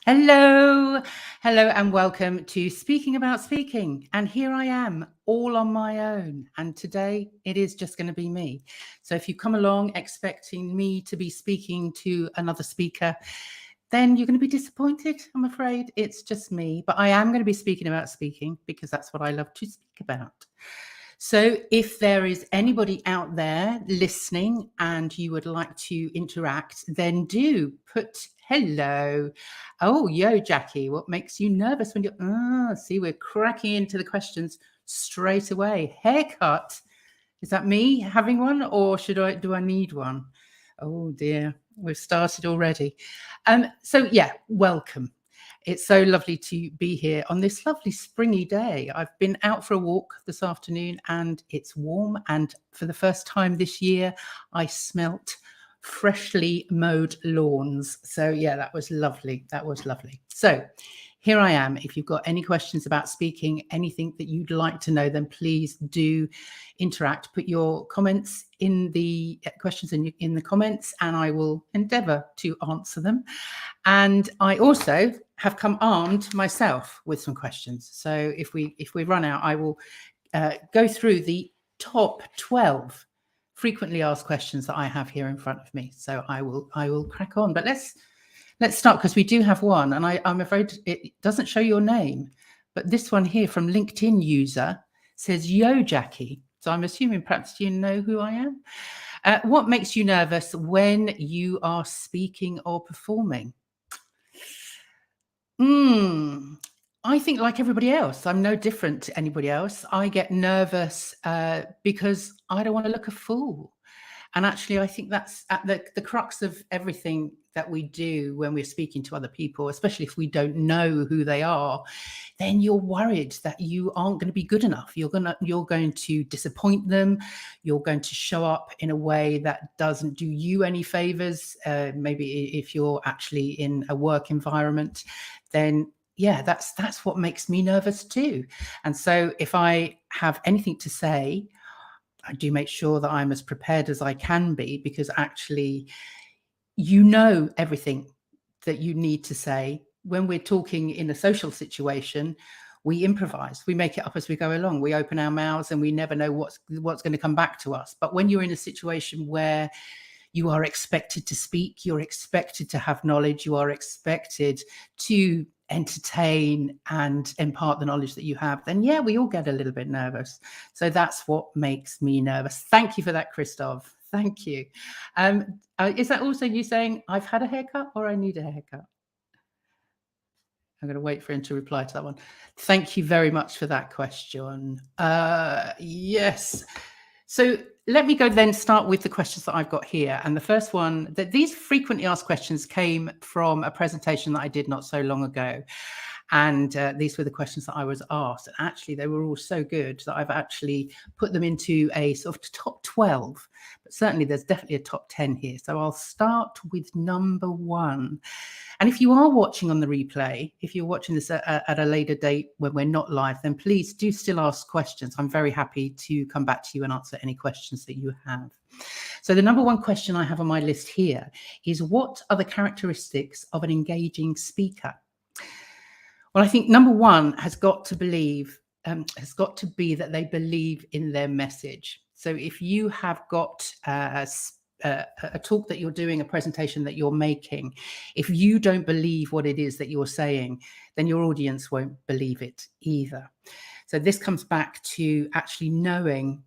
Hello, hello, and welcome to Speaking About Speaking. And here I am, all on my own. And today it is just going to be me. So if you come along expecting me to be speaking to another speaker, then you're going to be disappointed, I'm afraid. It's just me. But I am going to be speaking about speaking because that's what I love to speak about. So if there is anybody out there listening and you would like to interact, then do put hello. Oh, yo, Jackie, what makes you nervous when you're, see, we're cracking into the questions straight away. Haircut. Is that me having one or do I need one? Oh dear, we've started already. So yeah, welcome. It's so lovely to be here on this lovely springy day. I've been out for a walk this afternoon and it's warm. And for the first time this year, I smelt freshly mowed lawns. So yeah, that was lovely. That was lovely. So here I am. If you've got any questions about speaking, anything that you'd like to know, then please do interact. Put your comments in the questions in the comments and I will endeavour to answer them. And I also have come armed myself with some questions. So if we run out, I will go through the top 12 frequently asked questions that I have here in front of me. So I will crack on. But let's start because we do have one, and I'm afraid it doesn't show your name, but this one here from LinkedIn user says, "Yo, Jackie." So I'm assuming perhaps you know who I am. What makes you nervous when you are speaking or performing? I think like everybody else, I'm no different to anybody else. I get nervous because I don't want to look a fool. And actually, I think that's at the crux of everything that we do when we're speaking to other people, especially if we don't know who they are. Then you're worried that you aren't going to be good enough. You're going to disappoint them. You're going to show up in a way that doesn't do you any favors. Maybe if you're actually in a work environment, then yeah, that's what makes me nervous too. And so if I have anything to say, I do make sure that I'm as prepared as I can be, because actually, you know everything that you need to say. When we're talking in a social situation, we improvise, we make it up as we go along. We open our mouths and we never know what's going to come back to us. But when you're in a situation where you are expected to speak, you're expected to have knowledge, you are expected to entertain and impart the knowledge that you have, then yeah, we all get a little bit nervous. So that's what makes me nervous. Thank you for that, Christoph. Thank you. Is that also you saying I've had a haircut or I need a haircut? I'm going to wait for him to reply to that one. Thank you very much for that question. Yes. So let me go then start with the questions that I've got here. And the first one, that these frequently asked questions came from a presentation that I did not so long ago. And these were the questions that I was asked. And actually, they were all so good that I've actually put them into a sort of top 12. But certainly, there's definitely a top 10 here. So I'll start with number 1. And if you are watching on the replay, if you're watching this at a later date when we're not live, then please do still ask questions. I'm very happy to come back to you and answer any questions that you have. So the number 1 question I have on my list here is, what are the characteristics of an engaging speaker? Well, I think number 1 has got to be that they believe in their message. So if you have got a talk that you're doing, a presentation that you're making, if you don't believe what it is that you're saying, then your audience won't believe it either. So this comes back to actually knowing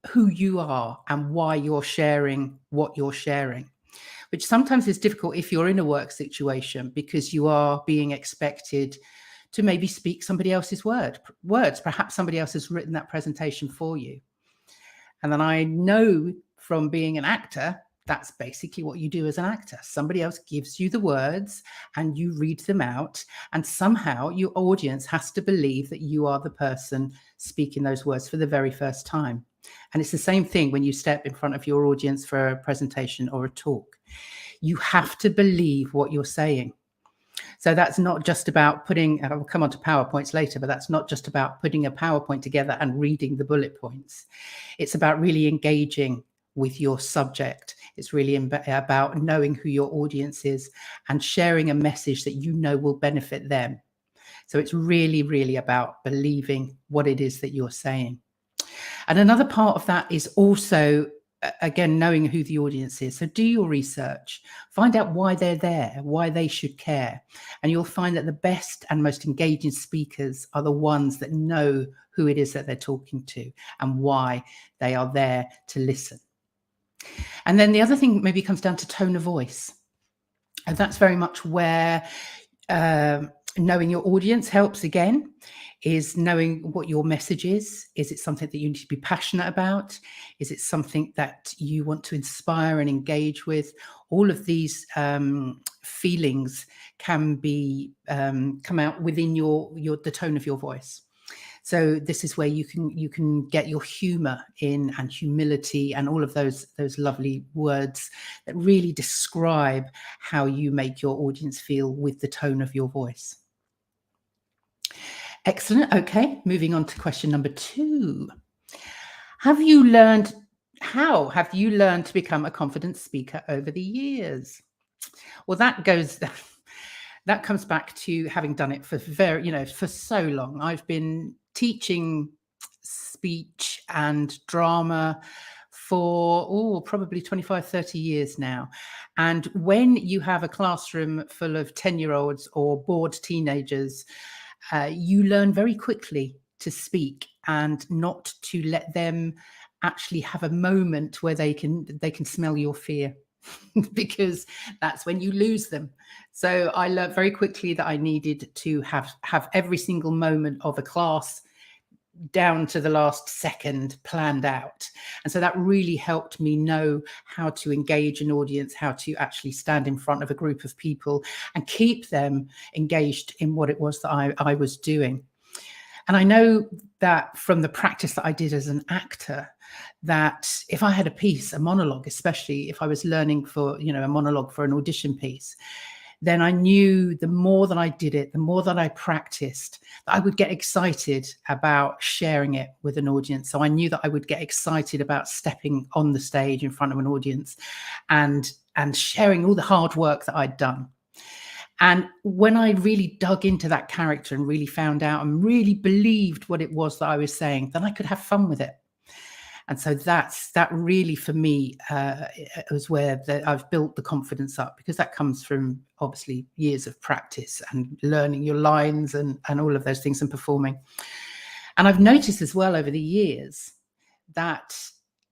who you are and why you're sharing what you're sharing, which sometimes is difficult if you're in a work situation because you are being expected to maybe speak somebody else's words. Perhaps somebody else has written that presentation for you. And then I know from being an actor, that's basically what you do as an actor. Somebody else gives you the words and you read them out, and somehow your audience has to believe that you are the person speaking those words for the very first time. And it's the same thing when you step in front of your audience for a presentation or a talk. You have to believe what you're saying. So that's not just about putting, and I'll come on to PowerPoints later, but that's not just about putting a PowerPoint together and reading the bullet points. It's about really engaging with your subject. It's really about knowing who your audience is and sharing a message that you know will benefit them. So it's really, really about believing what it is that you're saying. And another part of that is also, again, knowing who the audience is. So do your research, find out why they're there, why they should care. And you'll find that the best and most engaging speakers are the ones that know who it is that they're talking to and why they are there to listen. And then the other thing maybe comes down to tone of voice. And that's very much where knowing your audience helps again, is knowing what your message is. Is it something that you need to be passionate about? Is it something that you want to inspire and engage with? All of these feelings can be come out within the tone of your voice. So this is where you can get your humor in, and humility, and all of those lovely words that really describe how you make your audience feel with the tone of your voice. Excellent. Okay, moving on to question number 2. How have you learned to become a confident speaker over the years? Well, that comes back to having done it for for so long. I've been teaching speech and drama for probably 25, 30 years now. And when you have a classroom full of 10-year-olds or bored teenagers, you learn very quickly to speak and not to let them actually have a moment where they can smell your fear. Because that's when you lose them. So I learned very quickly that I needed to have every single moment of a class down to the last second planned out. And so that really helped me know how to engage an audience, how to actually stand in front of a group of people and keep them engaged in what it was that I was doing. And I know that from the practice that I did as an actor, that if I had a monologue, especially if I was learning for, a monologue for an audition piece, then I knew the more that I did it, the more that I practiced, that I would get excited about sharing it with an audience. So I knew that I would get excited about stepping on the stage in front of an audience and sharing all the hard work that I'd done. And when I really dug into that character and really found out and really believed what it was that I was saying, then I could have fun with it. And so that really, for me, was where I've built the confidence up, because that comes from obviously years of practice and learning your lines and all of those things and performing. And I've noticed as well over the years that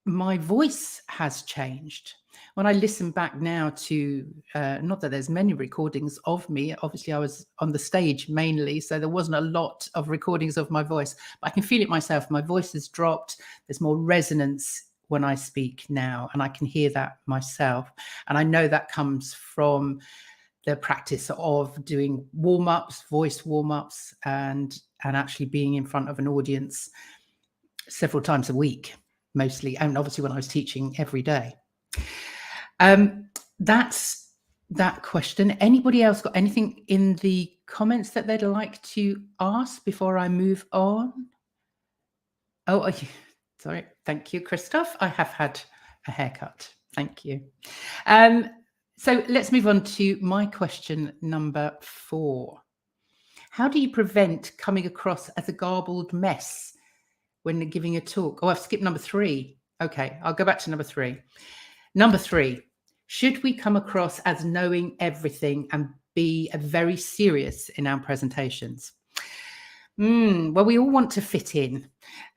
my voice has changed. When I listen back now to, not that there's many recordings of me, obviously I was on the stage mainly, so there wasn't a lot of recordings of my voice, but I can feel it myself. My voice has dropped. There's more resonance when I speak now, and I can hear that myself. And I know that comes from the practice of doing voice warm-ups, and actually being in front of an audience several times a week, mostly, and obviously when I was teaching every day. That's that question. Anybody else got anything in the comments that they'd like to ask before I move on? Oh, sorry. Thank you, Christoph. I have had a haircut. Thank you. So let's move on to my question number 4. How do you prevent coming across as a garbled mess when giving a talk? Oh, I've skipped number 3. Okay, I'll go back to number 3. Number 3, should we come across as knowing everything and be very serious in our presentations? Well, we all want to fit in,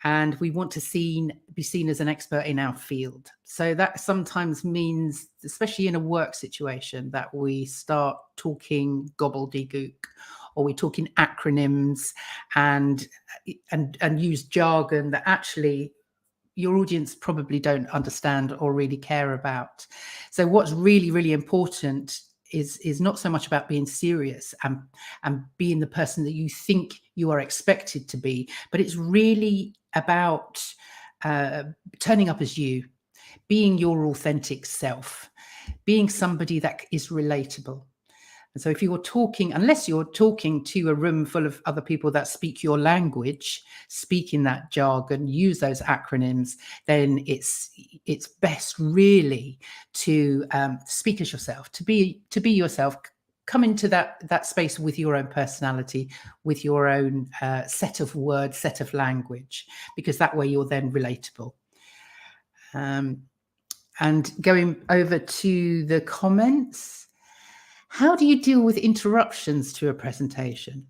and we want to be seen as an expert in our field. So that sometimes means, especially in a work situation, that we start talking gobbledygook, or we talk in acronyms and use jargon that actually your audience probably don't understand or really care about. So what's really, really important is not so much about being serious and being the person that you think you are expected to be, but it's really about turning up as you, being your authentic self, being somebody that is relatable. And so if you're talking, unless you're talking to a room full of other people that speak your language, speak in that jargon, use those acronyms, then it's best really to speak as yourself, to be yourself. Come into that space with your own personality, with your own set of words, set of language, because that way you're then relatable. And going over to the comments, how do you deal with interruptions to a presentation?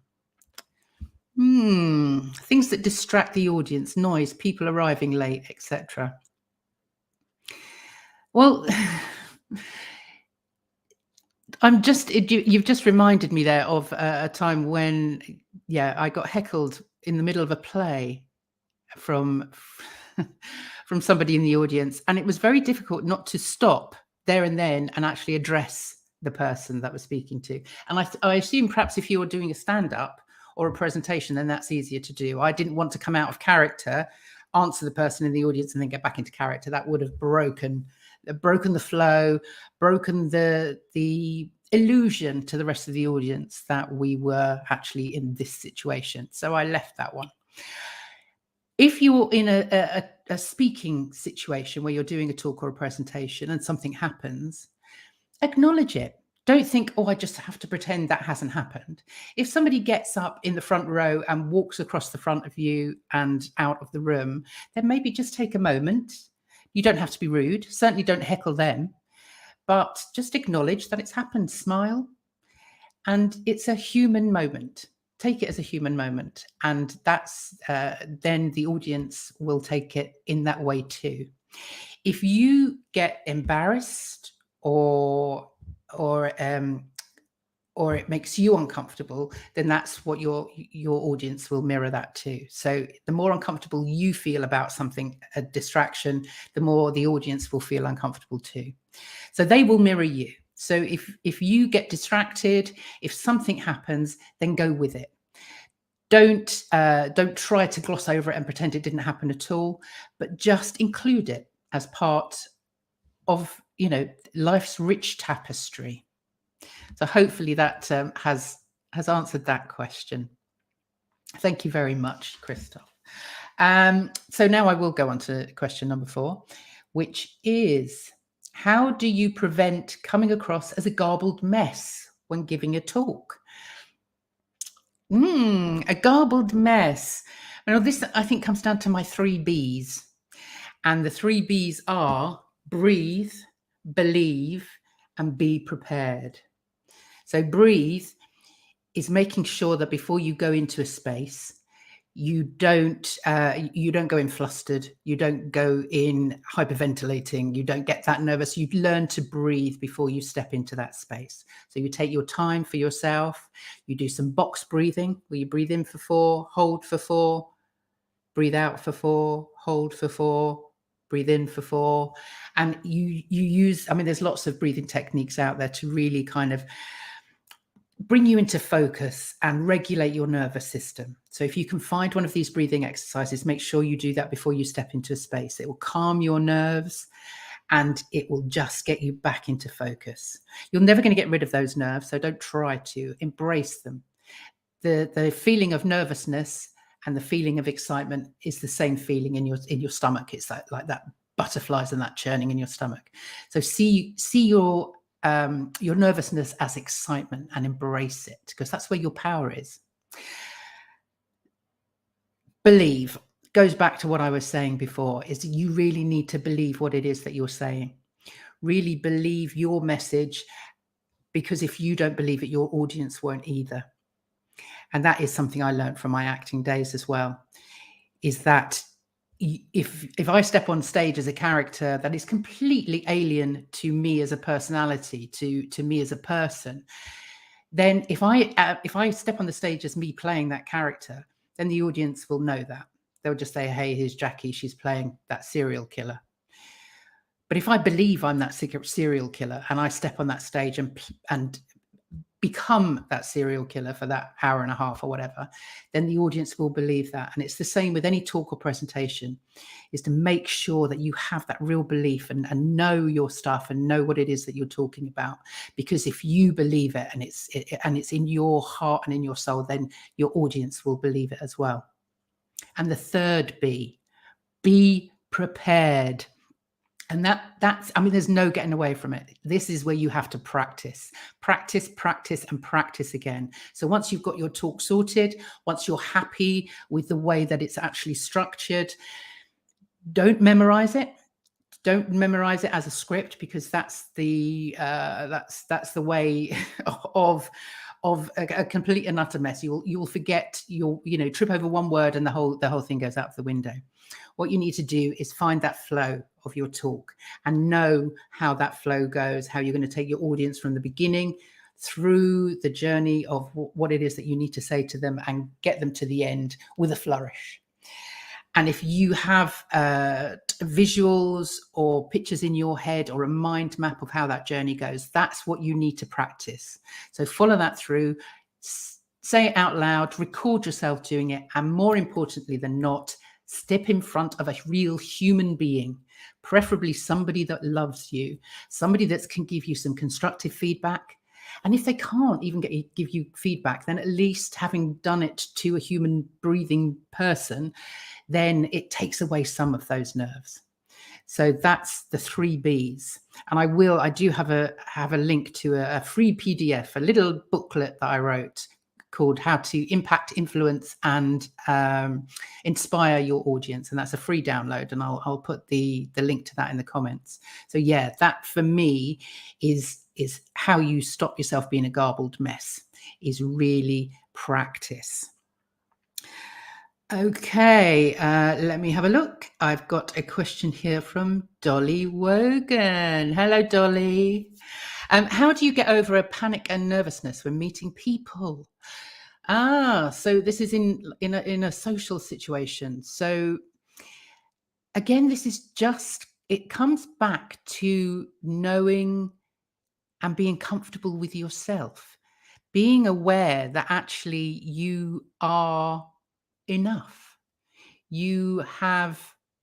Things that distract the audience, noise, people arriving late, etc. Well, you've just reminded me there of a time when, I got heckled in the middle of a play from somebody in the audience, and it was very difficult not to stop there and then and actually address the person that was speaking to. And I assume perhaps if you were doing a stand-up or a presentation, then that's easier to do. I didn't want to come out of character, answer the person in the audience, and then get back into character. That would have broken the flow, broken the illusion to the rest of the audience that we were actually in this situation. So I left that one. If you're in a speaking situation where you're doing a talk or a presentation and something happens, acknowledge it. Don't think, I just have to pretend that hasn't happened. If somebody gets up in the front row and walks across the front of you and out of the room, then maybe just take a moment. You don't have to be rude. Certainly don't heckle them, but just acknowledge that it's happened. Smile. And it's a human moment. Take it as a human moment. And that's then the audience will take it in that way too. If you get embarrassed or it makes you uncomfortable, then that's what your audience will mirror that too. So the more uncomfortable you feel about something, a distraction, the more the audience will feel uncomfortable too. So they will mirror you. So if you get distracted, if something happens, then go with it. Don't try to gloss over it and pretend it didn't happen at all, but just include it as part of life's rich tapestry. So hopefully that has answered that question. Thank you very much, Christoph. So now I will go on to question number 4, which is, how do you prevent coming across as a garbled mess when giving a talk? A garbled mess. This, I think, comes down to my 3 Bs. And the 3 Bs are breathe, believe, and be prepared. So breathe is making sure that before you go into a space, you don't go in flustered, you don't go in hyperventilating, you don't get that nervous. You learn to breathe before you step into that space. So you take your time for yourself. You do some box breathing, where you breathe in for 4, hold for 4, breathe out for 4, hold for 4, breathe in for 4. And you use, there's lots of breathing techniques out there to really kind of bring you into focus and regulate your nervous system. So if you can find one of these breathing exercises, make sure you do that before you step into a space. It will calm your nerves and it will just get you back into focus. You're never going to get rid of those nerves, so don't try to. Embrace them. The feeling of nervousness and the feeling of excitement is the same feeling in your stomach. It's like that butterflies and that churning in your stomach. So see your nervousness as excitement and embrace it, because that's where your power is. Believe goes back to what I was saying before, is you really need to believe what it is that you're saying. Really believe your message, because if you don't believe it, your audience won't either. And that is something I learned from my acting days as well, is that if I step on stage as a character that is completely alien to me as a personality, to me as a person, then if I step on the stage as me playing that character, then the audience will know that. They'll just say, hey, here's Jackie, she's playing that serial killer. But if I believe I'm that serial killer and I step on that stage and become that serial killer for that hour and a half or whatever, then the audience will believe that. And it's the same with any talk or presentation, is to make sure that you have that real belief and know your stuff and know what it is that you're talking about. Because if you believe it and it's in your heart and in your soul, then your audience will believe it as well. And the third B, be prepared. And that's, I mean, there's no getting away from it. This is where you have to practice, and practice again. So once you've got your talk sorted, once you're happy with the way that it's actually structured, don't memorize it. Don't memorize it as a script, because that's the way of a complete and utter mess. You'll forget, you'll trip over one word and the whole thing goes out of the window. What you need to do is find that flow of your talk and know how that flow goes, how you're going to take your audience from the beginning through the journey of what it is that you need to say to them and get them to the end with a flourish. And if you have visuals or pictures in your head or a mind map of how that journey goes, that's what you need to practice. So follow that through, say it out loud, record yourself doing it, and more importantly than not, step in front of a real human being, preferably somebody that loves you, somebody that can give you some constructive feedback. And if they can't even give you feedback, then at least having done it to a human breathing person, then it takes away some of those nerves. So that's the 3 Bs. And I do have a link to a free PDF, a little booklet that I wrote called How to Impact, Influence and Inspire Your Audience. And that's a free download. And I'll put the link to that in the comments. So yeah, that for me is how you stop yourself being a garbled mess, is really practice. Okay, let me have a look. I've got a question here from Dolly Wogan. Hello, Dolly. How do you get over a panic and nervousness when meeting people? So this is in a social situation. So again, this is it comes back to knowing and being comfortable with yourself, being aware that actually you are enough. You have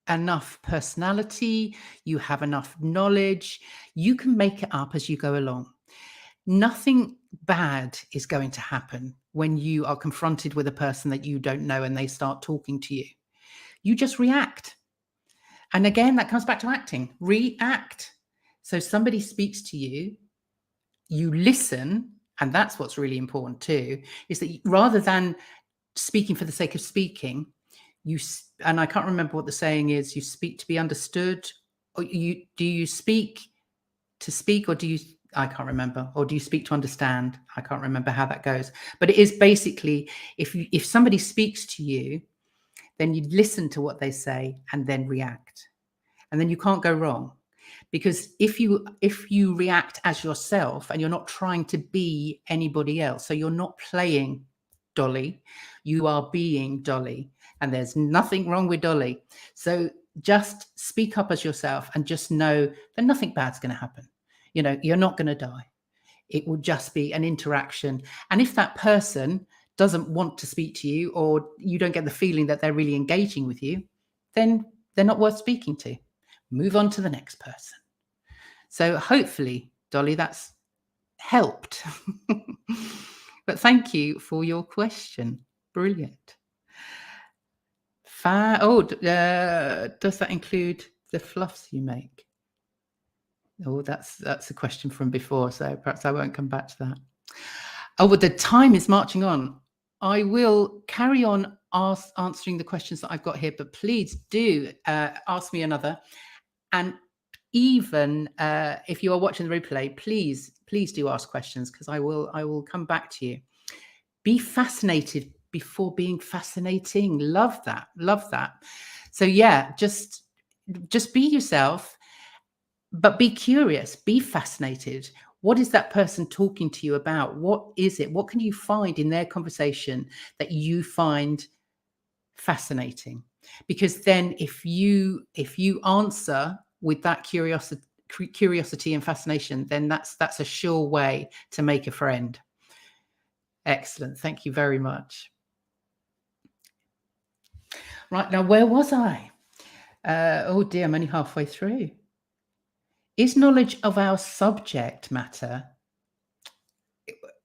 enough personality, you have enough knowledge, you can make it up as you go along. Nothing bad is going to happen when you are confronted with a person that you don't know and they start talking to you. You just react. And again, that comes back to acting. React. So somebody speaks to you, you listen, and that's what's really important too, is that rather than speaking for the sake of speaking, and I can't remember what the saying is, you speak to be understood, or do you speak to speak, or I can't remember, or do you speak to understand? I can't remember how that goes, but it is basically, if somebody speaks to you, then you listen to what they say and then react, and then you can't go wrong. Because if you react as yourself and you're not trying to be anybody else, so you're not playing Dolly, you are being Dolly, and there's nothing wrong with Dolly. So just speak up as yourself and just know that nothing bad's going to happen. You're not going to die. It will just be an interaction. And if that person doesn't want to speak to you, or you don't get the feeling that they're really engaging with you, then they're not worth speaking to. Move on to the next person. So hopefully, Dolly, that's helped. But thank you for your question. Brilliant. Does that include the fluffs you make? Oh, that's a question from before, so perhaps I won't come back to that. Oh, but the time is marching on. I will carry on answering the questions that I've got here, but please do ask me another. And even if you are watching the replay, please do ask questions, because I will come back to you. Be fascinated before being fascinating. Love that. So yeah, just be yourself, but be curious, be fascinated. What is that person talking to you about? What is it? What can you find in their conversation that you find fascinating? Because then if you answer with that curiosity and fascination, then that's a sure way to make a friend. Excellent. Thank you very much. Right, now, where was I? Oh dear, I'm only halfway through. Is knowledge of our subject matter,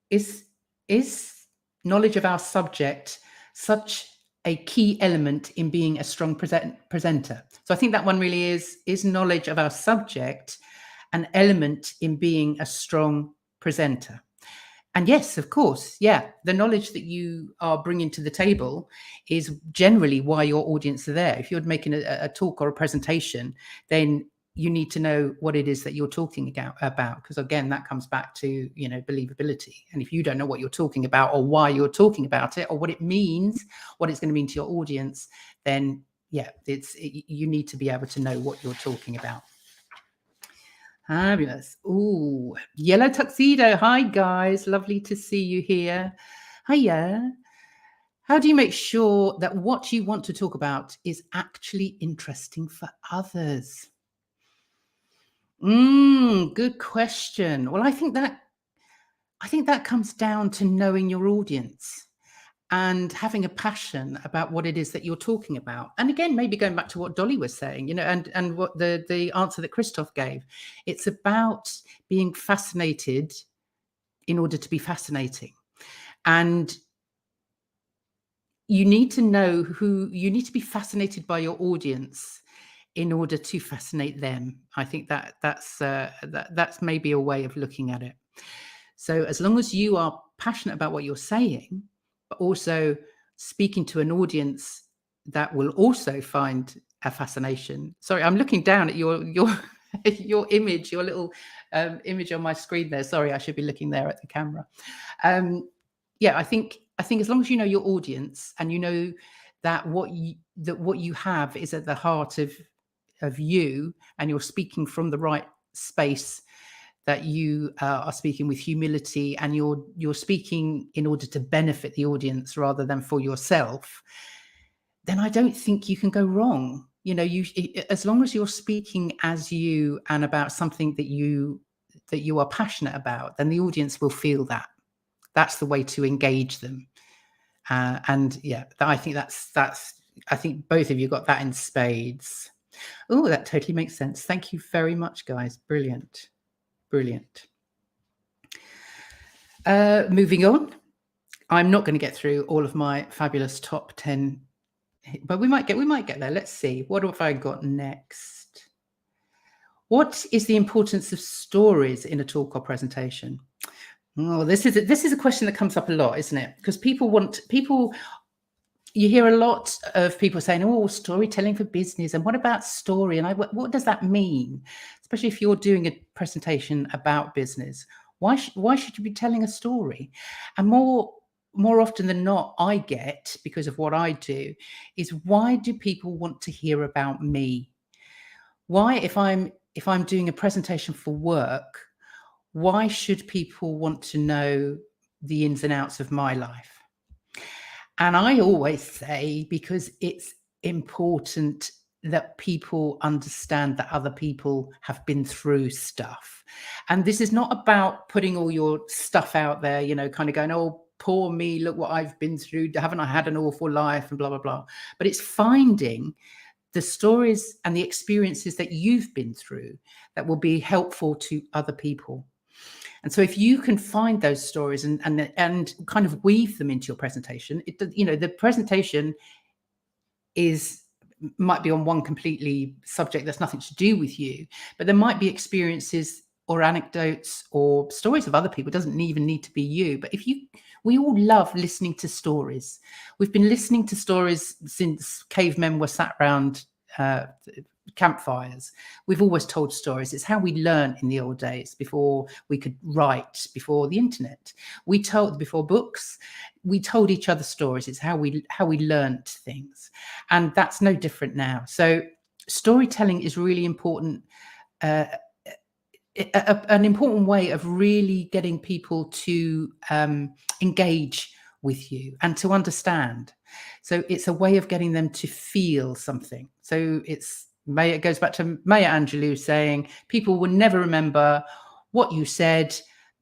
is is knowledge of our subject such a key element in being a strong presenter? So I think that one really is knowledge of our subject an element in being a strong presenter? And yes, of course, yeah, the knowledge that you are bringing to the table is generally why your audience are there. If you're making a talk or a presentation, then you need to know what it is that you're talking about, because again, that comes back to, believability. And if you don't know what you're talking about or why you're talking about it or what it means, what it's going to mean to your audience, then yeah, you need to be able to know what you're talking about. Fabulous. Ooh, yellow tuxedo. Hi, guys. Lovely to see you here. Hiya. How do you make sure that what you want to talk about is actually interesting for others? Good question. Well, I think that comes down to knowing your audience and having a passion about what it is that you're talking about. And again, maybe going back to what Dolly was saying, and what the answer that Christoph gave, it's about being fascinated in order to be fascinating. And you need to know you need to be fascinated by your audience in order to fascinate them. I think that's maybe a way of looking at it. So as long as you are passionate about what you're saying, but also speaking to an audience that will also find a fascination. Sorry, I'm looking down at your your image, your little image on my screen there. Sorry, I should be looking there at the camera. Yeah, I think as long as you know your audience and you know that what you have is at the heart of you, and you're speaking from the right space, that you are speaking with humility, and you're speaking in order to benefit the audience rather than for yourself, then I don't think you can go wrong. As long as you're speaking as you and about something that you are passionate about, then the audience will feel that. That's the way to engage them. And yeah, I think I think both of you got that in spades. Oh, that totally makes sense. Thank you very much, guys. Brilliant. Brilliant. Moving on. I'm not going to get through all of my fabulous top 10, but we might get there. Let's see. What have I got next? What is the importance of stories in a talk or presentation? Oh, this is a question that comes up a lot, isn't it? Because you hear a lot of people saying, "Oh, storytelling for business," and what about story? And what does that mean? Especially if you're doing a presentation about business, why should you be telling a story? And more often than not, I get, because of what I do, is why do people want to hear about me? Why, if I'm doing a presentation for work, why should people want to know the ins and outs of my life? And I always say, because it's important that people understand that other people have been through stuff. And this is not about putting all your stuff out there, kind of going, "Oh, poor me, look what I've been through. Haven't I had an awful life?" and blah, blah, blah. But it's finding the stories and the experiences that you've been through that will be helpful to other people. And so if you can find those stories and kind of weave them into your presentation, the presentation might be on one completely subject that's nothing to do with you, but there might be experiences or anecdotes or stories of other people. It doesn't even need to be you. But we all love listening to stories. We've been listening to stories since cavemen were sat around campfires. We've always told stories. It's how we learned in the old days, before we could write, before the internet. Before books, we told each other stories. It's how we learned things, and that's no different now. So storytelling is really important. An important way of really getting people to engage with you and to understand. So it's a way of getting them to feel something. So it goes back to Maya Angelou saying, people will never remember what you said,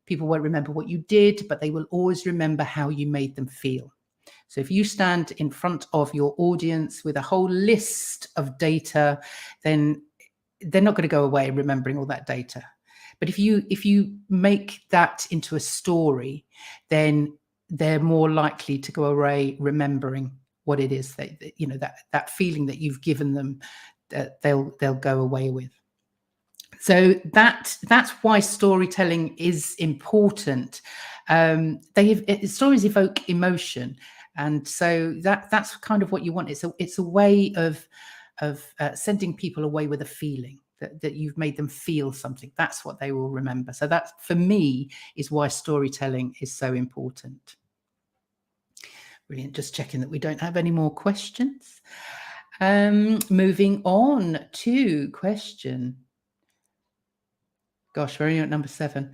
People won't remember what you did, but they will always remember how you made them feel. So if you stand in front of your audience with a whole list of data, then they're not going to go away remembering all that data. But if you make that into a story, then they're more likely to go away remembering what it is that feeling that you've given them, that they'll go away with. So that's why storytelling is important. Stories evoke emotion, and so that's kind of what you want. It's a way of sending people away with a feeling that you've made them feel something. That's what they will remember. So that, for me, is why storytelling is so important. Brilliant. Just checking that we don't have any more questions. Moving on to question. Gosh, we're only at number 7.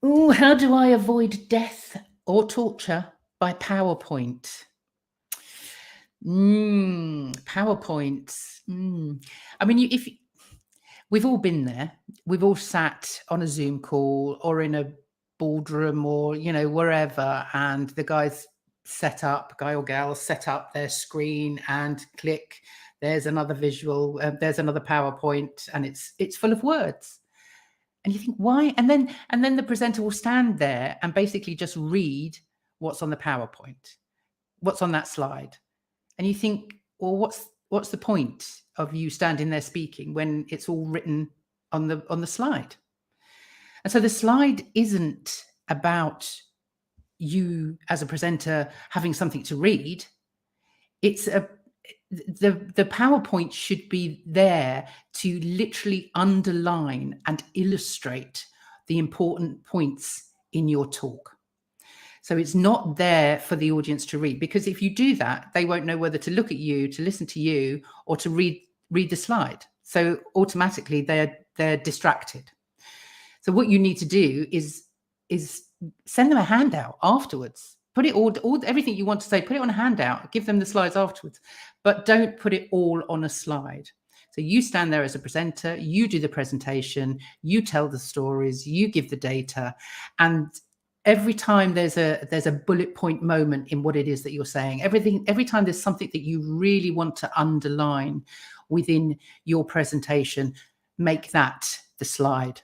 Ooh, how do I avoid death or torture by PowerPoint? PowerPoint. I mean, we've all been there. We've all sat on a Zoom call or in a boardroom or, wherever, and the guy or gal set up their screen and click. There's another visual. There's another PowerPoint, and it's full of words. And you think, why? And then the presenter will stand there and basically just read what's on the PowerPoint, what's on that slide. And you think, well, what's the point of you standing there speaking when it's all written on the slide? And so the slide isn't about you as a presenter having something to read. It's the PowerPoint should be there to literally underline and illustrate the important points in your talk. So it's not there for the audience to read, because if you do that, they won't know whether to look at you, to listen to you, or to read the slide. So automatically they're distracted. So what you need to do is send them a handout afterwards. Put it all everything you want to say, put it on a handout, give them the slides afterwards, but don't put it all on a slide. So you stand there as a presenter, you do the presentation, you tell the stories, you give the data, and every time there's a bullet point moment in what it is that you're saying, every time there's something that you really want to underline within your presentation, make that the slide.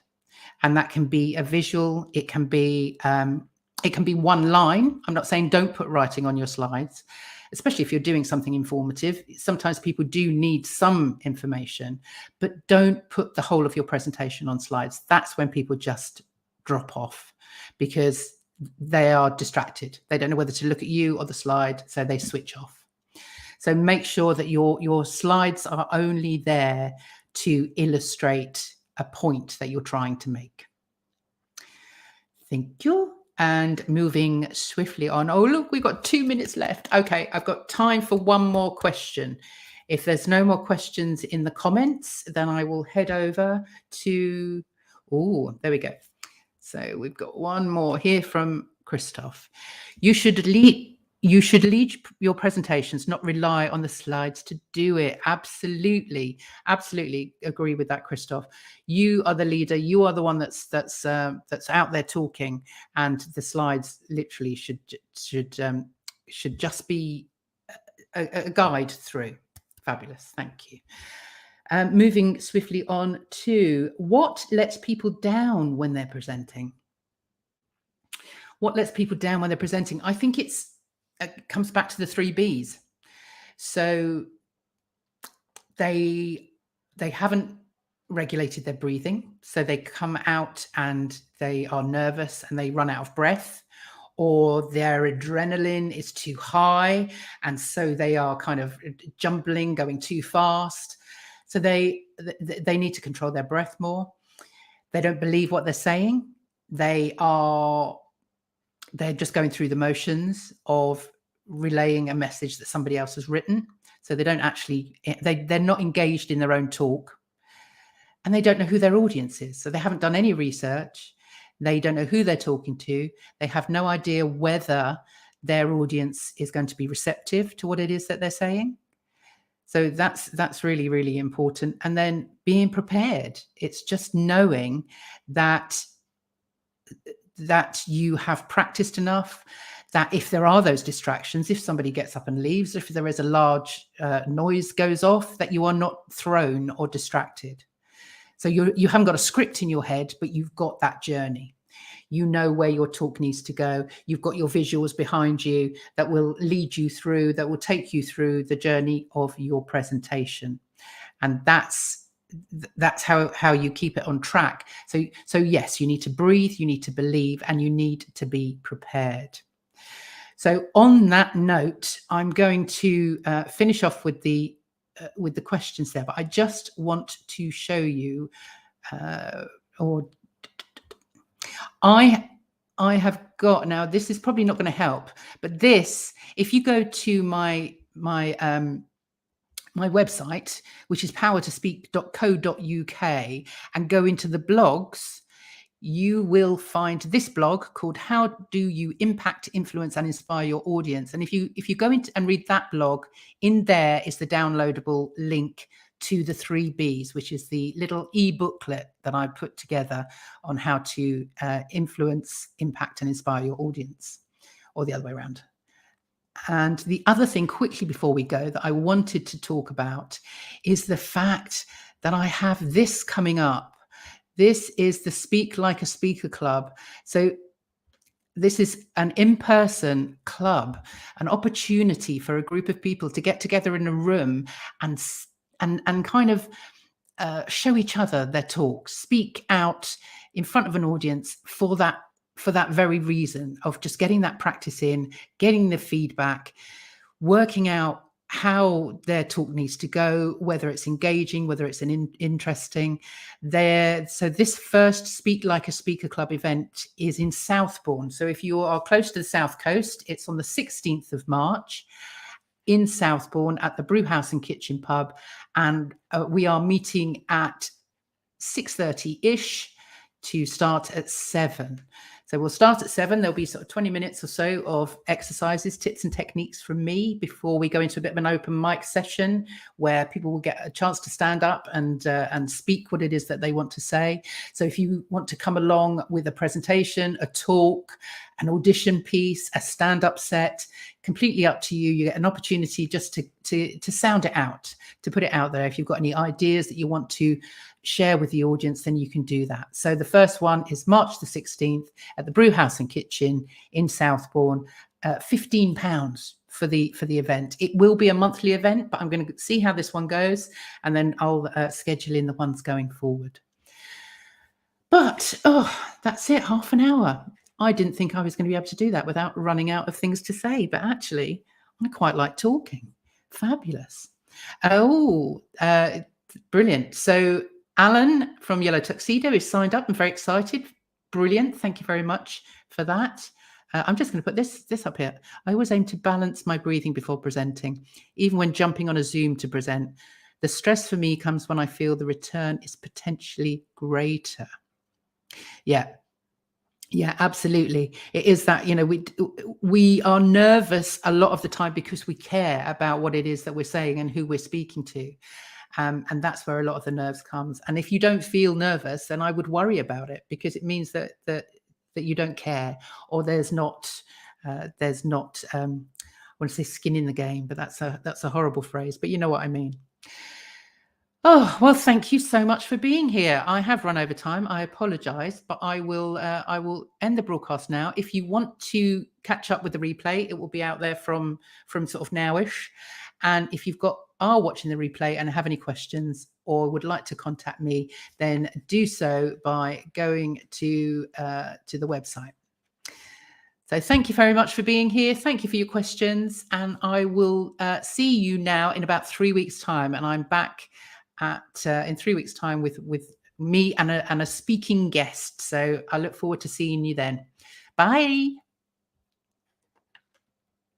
And that can be a visual, it can be one line. I'm not saying don't put writing on your slides, especially if you're doing something informative. Sometimes people do need some information, but don't put the whole of your presentation on slides. That's when people just drop off, because they are distracted. They don't know whether to look at you or the slide, so they switch off. So make sure that your slides are only there to illustrate a point that you're trying to make. Thank you. And moving swiftly on. Oh, look, we've got 2 minutes left. Okay, I've got time for one more question. If there's no more questions in the comments, then I will head over to, there we go. So we've got one more here from Christoph. You should lead your presentations, not rely on the slides to do it. Absolutely agree with that, Christoph. You are the leader. You are the one that's out there talking, and the slides literally should just be a guide through. Fabulous, thank you. Moving swiftly on to what lets people down when they're presenting. What lets people down when they're presenting? I think it comes back to the 3 Bs. So they haven't regulated their breathing. So they come out and they are nervous and they run out of breath, or their adrenaline is too high, and so they are kind of jumbling, going too fast. So they need to control their breath more. They don't believe what they're saying. They're just going through the motions of relaying a message that somebody else has written. So they don't actually, they're not engaged in their own talk, and they don't know who their audience is. So they haven't done any research. They don't know who they're talking to. They have no idea whether their audience is going to be receptive to what it is that they're saying. So that's really, really important. And then being prepared. It's just knowing that that you have practiced enough, that if there are those distractions, if somebody gets up and leaves, if there is a large noise goes off, that you are not thrown or distracted. So you haven't got a script in your head, but you've got that journey. You know where your talk needs to go. You've got your visuals behind you that will lead you through, that will take you through the journey of your presentation. And that's how you keep it on track. So yes, you need to breathe, you need to believe, and you need to be prepared. So on that note, I'm going to finish off with the questions there, but I just want to show you, or I have got, now this is probably not going to help, but this, if you go to my website, which is powertospeak.co.uk, and go into the blogs, you will find this blog called How Do You Impact, Influence and Inspire Your Audience? And if you go into and read that blog, in there is the downloadable link to the 3 Bs, which is the little e-booklet that I put together on how to influence, impact and inspire your audience, or the other way around. And the other thing, quickly before we go, that I wanted to talk about is the fact that I have this coming up. This is the Speak Like a Speaker Club. So this is an in-person club, an opportunity for a group of people to get together in a room and kind of show each other their talks, speak out in front of an audience for that very reason of just getting that practice in, getting the feedback, working out how their talk needs to go, whether it's engaging, whether it's interesting. So this first Speak Like a Speaker Club event is in Southbourne. So if you are close to the South Coast, it's on the 16th of March in Southbourne at the Brewhouse and Kitchen Pub. And we are meeting at 6:30-ish to start at 7. So we'll start at 7. There'll be sort of 20 minutes or so of exercises, tips and techniques from me before we go into a bit of an open mic session where people will get a chance to stand up and speak what it is that they want to say. So if you want to come along with a presentation, a talk, an audition piece, a stand-up set, completely up to you. You get an opportunity just to sound it out, to put it out there. If you've got any ideas that you want to share with the audience, then you can do that. So the first one is March the 16th at the Brewhouse and Kitchen in Southbourne. £15 for the event. It will be a monthly event, but I'm going to see how this one goes, and then I'll schedule in the ones going forward. But that's it, half an hour. I didn't think I was going to be able to do that without running out of things to say, but actually I quite like talking. Fabulous. Brilliant. So Alan from Yellow Tuxedo is signed up. I'm very excited. Brilliant. Thank you very much for that. I'm just going to put this up here. I always aim to balance my breathing before presenting, even when jumping on a Zoom to present. The stress for me comes when I feel the return is potentially greater. Yeah, absolutely. It is that, we are nervous a lot of the time because we care about what it is that we're saying and who we're speaking to. And that's where a lot of the nerves comes. And if you don't feel nervous, then I would worry about it, because it means that you don't care, or there's not I want to say skin in the game, but that's a horrible phrase, but you know what I mean. Oh, well, thank you so much for being here. I have run over time. I apologize, but I will end the broadcast now. If you want to catch up with the replay, it will be out there from sort of nowish. And if are watching the replay and have any questions or would like to contact me, then do so by going to the website. So thank you very much for being here. Thank you for your questions. And I will see you now in about 3 weeks' time. And I'm back in 3 weeks' time with me and a speaking guest. So I look forward to seeing you then. Bye.